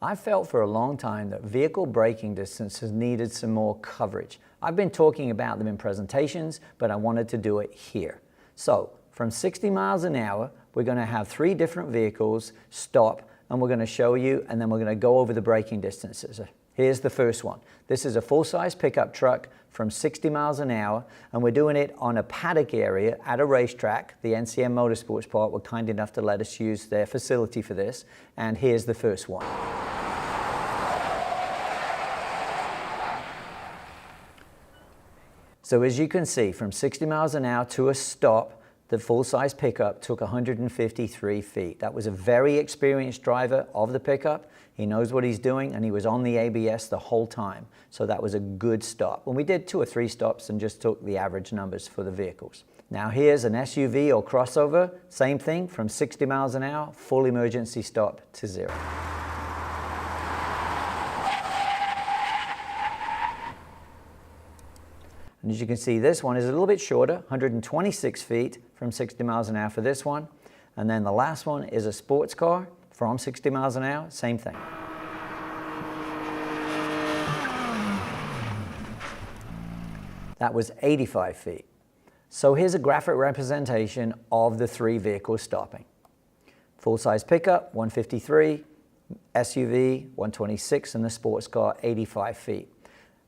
I felt for a long time that vehicle braking distance has needed some more coverage. I've been talking about them in presentations, but I wanted to do it here. So from 60 miles an hour, we're going to have 3 different vehicles stop, and we're going to show you, and then we're going to go over the braking distances. Here's the first one. This is a full-size pickup truck from 60 miles an hour, and we're doing it on a paddock area at a racetrack. The NCM Motorsports Park were kind enough to let us use their facility for this, and here's the first one. So as you can see, from 60 miles an hour to a stop, the full-size pickup took 153 feet. That was a very experienced driver of the pickup. He knows what he's doing, and he was on the ABS the whole time. So that was a good stop. And we did 2 or 3 stops and just took the average numbers for the vehicles. Now here's an SUV or crossover, same thing, from 60 miles an hour, full emergency stop to 0. And as you can see, this one is a little bit shorter, 126 feet from 60 miles an hour for this one. And then the last one is a sports car from 60 miles an hour, same thing. That was 85 feet. So here's a graphic representation of the 3 vehicles stopping. Full-size pickup, 153, SUV, 126, and the sports car, 85 feet.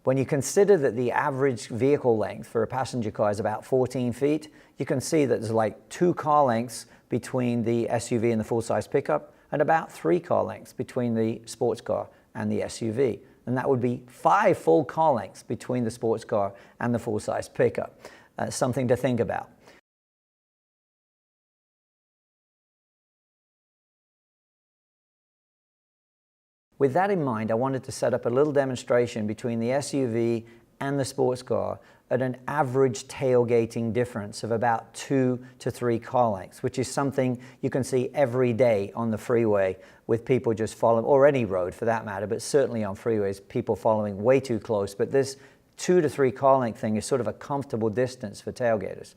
When you consider that the average vehicle length for a passenger car is about 14 feet, you can see that there's like 2 car lengths between the SUV and the full-size pickup, and about 3 car lengths between the sports car and the SUV. And that would be 5 full car lengths between the sports car and the full-size pickup. Something to think about. With that in mind, I wanted to set up a little demonstration between the SUV and the sports car at an average tailgating difference of about 2 to 3 car lengths, which is something you can see every day on the freeway with people just following, or any road for that matter, but certainly on freeways, people following way too close. But this 2 to 3 car length thing is sort of a comfortable distance for tailgaters.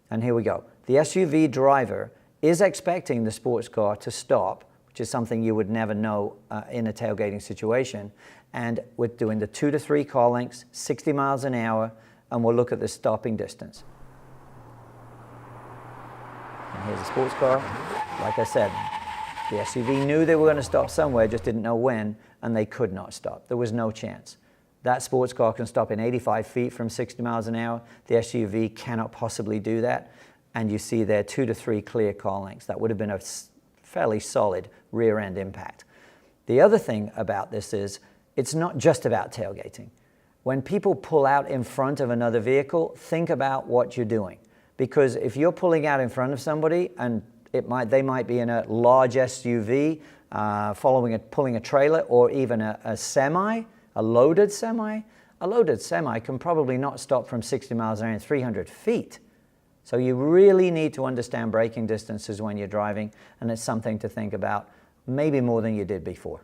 And here we go. The SUV driver is expecting the sports car to stop, which is something you would never know in a tailgating situation. And we're doing the 2 to 3 car lengths, 60 miles an hour, and we'll look at the stopping distance. And here's the sports car. Like I said, the SUV knew they were going to stop somewhere, just didn't know when, and they could not stop. There was no chance. That sports car can stop in 85 feet from 60 miles an hour. The SUV cannot possibly do that. And you see there 2 to 3 clear car lengths. That would have been a fairly solid rear end impact. The other thing about this is it's not just about tailgating. When people pull out in front of another vehicle, think about what you're doing. Because if you're pulling out in front of somebody and they might be in a large SUV pulling a trailer, or even a semi, a loaded semi can probably not stop from 60 miles an hour in 300 feet. So you really need to understand braking distances when you're driving, and it's something to think about, maybe more than you did before.